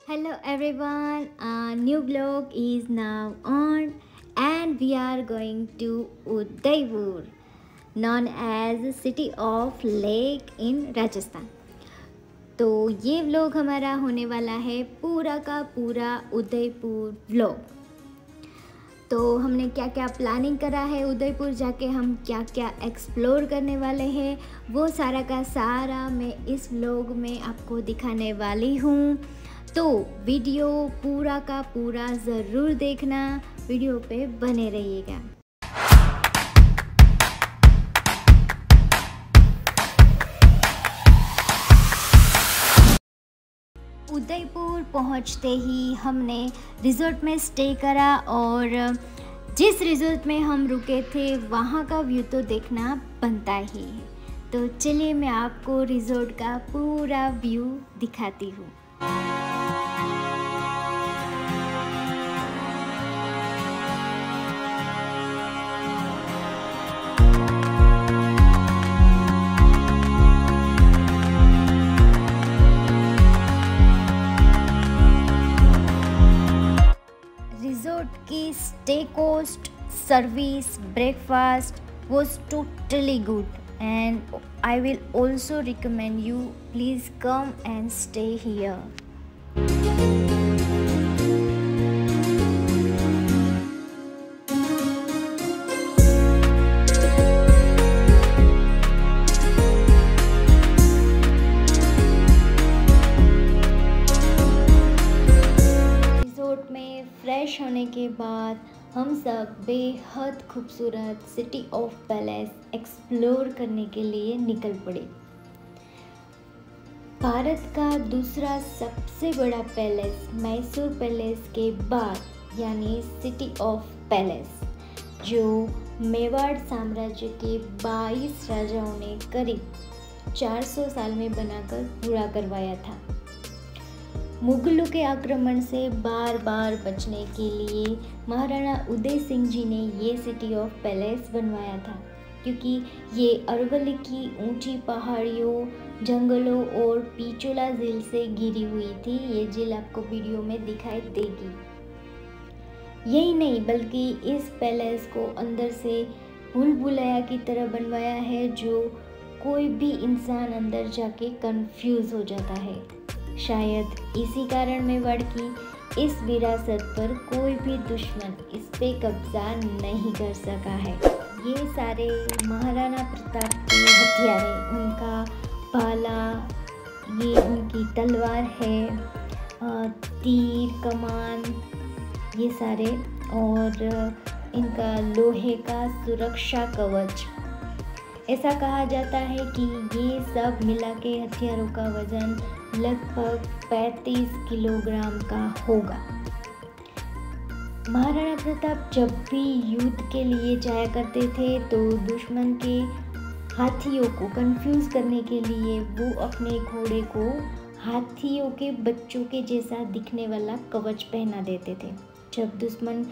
Hello everyone, a new vlog is now on and we are going to Udaipur, known as City of Lake in Rajasthan। तो ये vlog हमारा होने वाला है पूरा का पूरा उदयपुर व्लॉग। तो हमने क्या क्या प्लानिंग करा है, उदयपुर जाके हम क्या क्या एक्सप्लोर करने वाले हैं, वो सारा का सारा मैं इस व्लॉग में आपको दिखाने वाली हूँ। तो वीडियो पूरा का पूरा ज़रूर देखना, वीडियो पे बने रहिएगा। उदयपुर पहुंचते ही हमने रिज़ॉर्ट में स्टे करा और जिस रिज़ॉर्ट में हम रुके थे वहाँ का व्यू तो देखना बनता ही है। तो चलिए मैं आपको रिज़ॉर्ट का पूरा व्यू दिखाती हूँ। रिज़ॉर्ट की stay cost, service, breakfast was totally good and I will also recommend you please come and stay here. Fresh होने के बाद हम सब बेहद खूबसूरत सिटी ऑफ पैलेस एक्सप्लोर करने के लिए निकल पड़े। भारत का दूसरा सबसे बड़ा पैलेस मैसूर पैलेस के बाद यानी सिटी ऑफ पैलेस, जो मेवाड़ साम्राज्य के 22 राजाओं ने करीब 400 साल में बनाकर पूरा करवाया था। मुगलों के आक्रमण से बार बार बचने के लिए महाराणा उदय सिंह जी ने ये सिटी ऑफ पैलेस बनवाया था, क्योंकि ये अरवली की ऊंची पहाड़ियों, जंगलों और पिचोला झील से घिरी हुई थी। ये झील आपको वीडियो में दिखाई देगी। यही नहीं बल्कि इस पैलेस को अंदर से भूल भुलैया की तरह बनवाया है, जो कोई भी इंसान अंदर जाके कंफ्यूज हो जाता है। शायद इसी कारण मेवाड़ की इस विरासत पर कोई भी दुश्मन इस पे कब्जा नहीं कर सका है। ये सारे महाराणा प्रताप के हथियार, उनका भाला, ये उनकी तलवार है, तीर, कमान, ये सारे, और इनका लोहे का सुरक्षा कवच। ऐसा कहा जाता है कि ये सब मिला के हथियारों का वजन लगभग 35 किलोग्राम का होगा। महाराणा प्रताप जब भी युद्ध के लिए जाया करते थे तो दुश्मन के हाथियों को कंफ्यूज करने के लिए वो अपने घोड़े को हाथियों के बच्चों के जैसा दिखने वाला कवच पहना देते थे। जब दुश्मन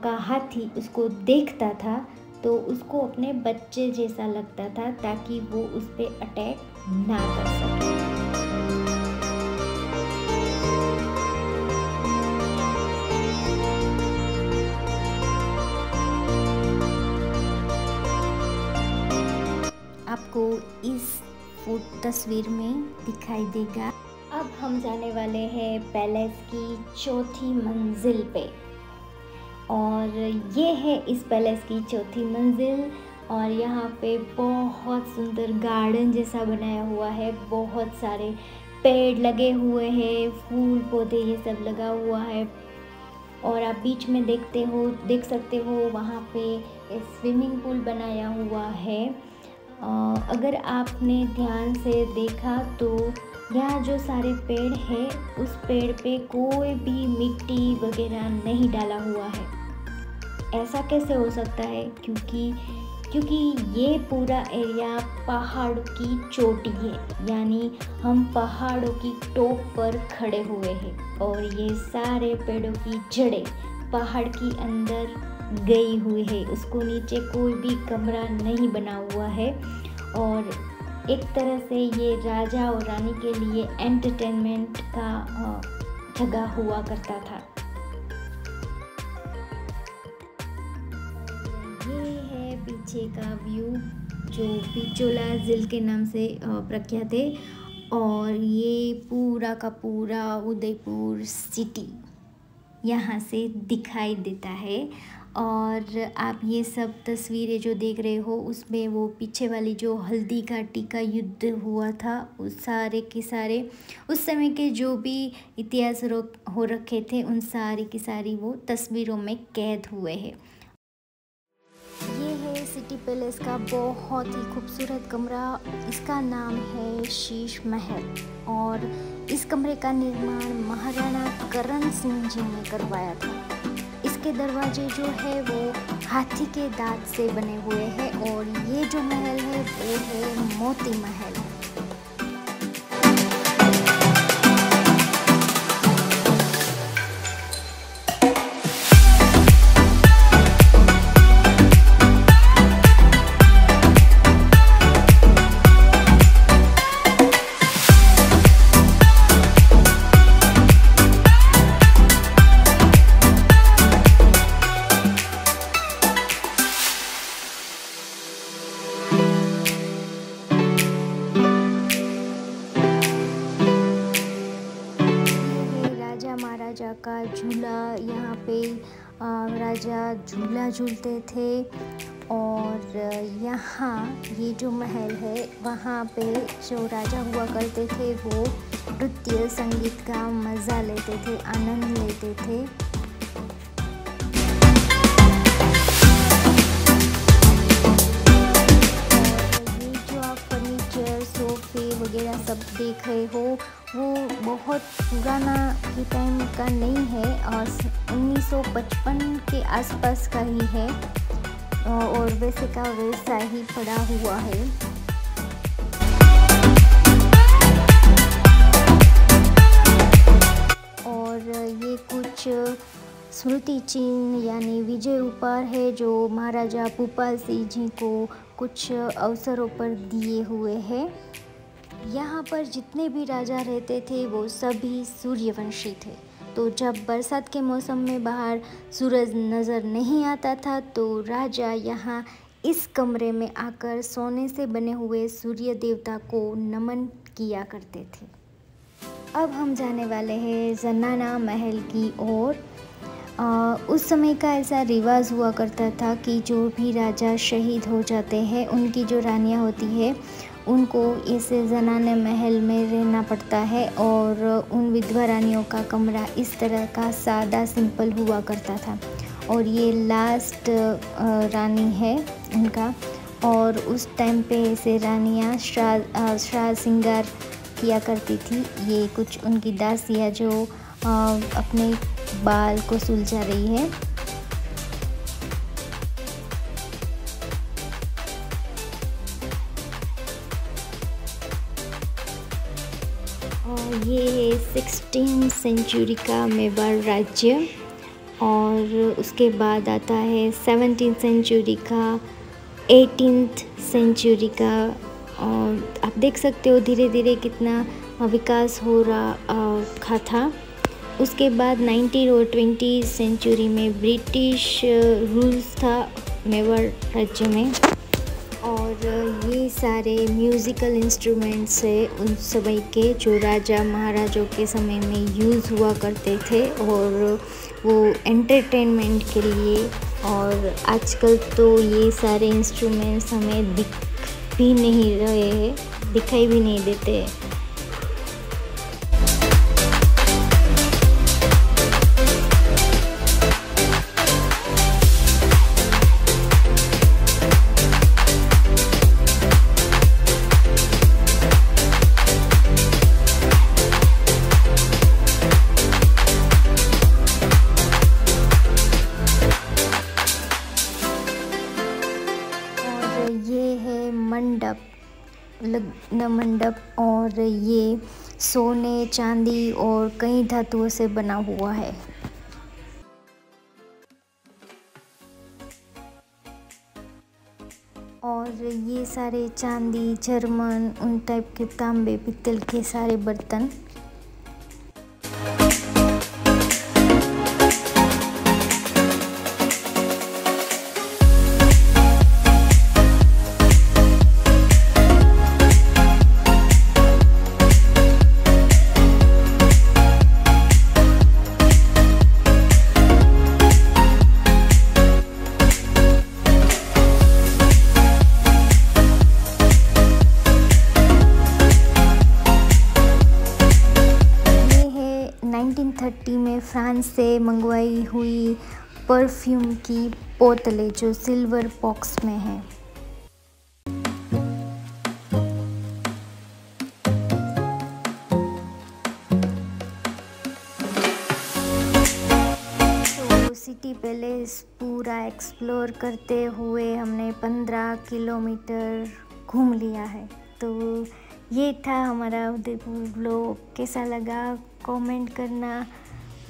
का हाथी उसको देखता था तो उसको अपने बच्चे जैसा लगता था, ताकि वो उस पर अटैक ना कर सके। आपको इस तस्वीर में दिखाई देगा। अब हम जाने वाले हैं पैलेस की चौथी मंजिल पे, और ये है इस पैलेस की चौथी मंजिल। और यहाँ पे बहुत सुंदर गार्डन जैसा बनाया हुआ है, बहुत सारे पेड़ लगे हुए हैं, फूल पौधे ये सब लगा हुआ है। और आप बीच में देख सकते हो वहाँ पे एक स्विमिंग पूल बनाया हुआ है। अगर आपने ध्यान से देखा तो यहाँ जो सारे पेड़ है उस पेड़ पे कोई भी मिट्टी वगैरह नहीं डाला हुआ है। ऐसा कैसे हो सकता है? क्योंकि ये पूरा एरिया पहाड़ों की चोटी है, यानी हम पहाड़ों की टॉप पर खड़े हुए हैं और ये सारे पेड़ों की जड़ें पहाड़ की अंदर गई हुई है। उसको नीचे कोई भी कमरा नहीं बना हुआ है और एक तरह से ये राजा और रानी के लिए एंटरटेनमेंट का जगह हुआ करता था। ये है पीछे का व्यू जो पिचोला झील के नाम से प्रख्यात है, और ये पूरा का पूरा उदयपुर सिटी यहाँ से दिखाई देता है। और आप ये सब तस्वीरें जो देख रहे हो उसमें वो पीछे वाली जो हल्दी घाटी का युद्ध हुआ था, उस सारे के सारे उस समय के जो भी इतिहास हो रखे थे उन सारी की सारी वो तस्वीरों में कैद हुए हैं। ये है सिटी पैलेस का बहुत ही खूबसूरत कमरा, इसका नाम है शीश महल, और इस कमरे का निर्माण महाराणा करण सिंह जी ने करवाया था। इसके दरवाजे जो है वो हाथी के दांत से बने हुए हैं, और ये जो महल है वो है मोती महल। महाराजा का झूला, यहाँ पे राजा झूला झूलते थे, और यहाँ ये जो महल है वहाँ पे जो राजा हुआ करते थे वो नृत्य संगीत का मज़ा लेते थे, आनंद लेते थे। ये जो आप फर्नीचर, सोफे वगैरह सब देख रहे हो वो बहुत पुराना के टाइम का नहीं है, और 1955 के आसपास का ही है, और वैसे का वैसा ही पड़ा हुआ है। और ये कुछ स्मृति चिन्ह यानी विजय उपहार है जो महाराजा भूपाल सिंह जी को कुछ अवसरों पर दिए हुए हैं। यहाँ पर जितने भी राजा रहते थे वो सभी सूर्यवंशी थे, तो जब बरसात के मौसम में बाहर सूरज नज़र नहीं आता था तो राजा यहाँ इस कमरे में आकर सोने से बने हुए सूर्य देवता को नमन किया करते थे। अब हम जाने वाले हैं जनाना महल की ओर। उस समय का ऐसा रिवाज हुआ करता था कि जो भी राजा शहीद हो जाते हैं उनकी जो रानियाँ होती है उनको इस जनाने महल में रहना पड़ता है, और उन विधवा रानियों का कमरा इस तरह का सादा सिंपल हुआ करता था, और ये लास्ट रानी है उनका। और उस टाइम पे ऐसे रानियाँ श्राद्ध श्रृंगार किया करती थी। ये कुछ उनकी दासियाँ जो अपने बाल को सुलझा रही है। और ये 16वीं सेंचुरी का मेवाड़ राज्य, और उसके बाद आता है 17वीं सेंचुरी का, 18th सेंचुरी का। और आप देख सकते हो धीरे धीरे कितना विकास हो रहा था। उसके बाद 19 और 20 सेंचुरी में ब्रिटिश रूल्स था मेवाड़ राज्य में, और ये सारे म्यूज़िकल इंस्ट्रूमेंट्स है उन समय के जो राजा महाराजों के समय में यूज़ हुआ करते थे, और वो एंटरटेनमेंट के लिए। और आजकल तो ये सारे इंस्ट्रूमेंट्स हमें दिख भी नहीं रहे हैं, दिखाई भी नहीं देते हैं। लग्न मंडप, और ये सोने, चांदी और कई धातुओं से बना हुआ है। और ये सारे चांदी, जर्मन, उन टाइप के तांबे, पित्तल के सारे बर्तन। 1930 में फ्रांस से मंगवाई हुई परफ्यूम की बोतलें जो सिल्वर बॉक्स में है। तो सिटी पैलेस पूरा एक्सप्लोर करते हुए हमने 15 किलोमीटर घूम लिया है। तो ये था हमारा उदयपुर व्लॉग। कैसा लगा कमेंट करना।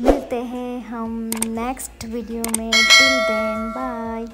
मिलते हैं हम नेक्स्ट वीडियो में। Till then bye.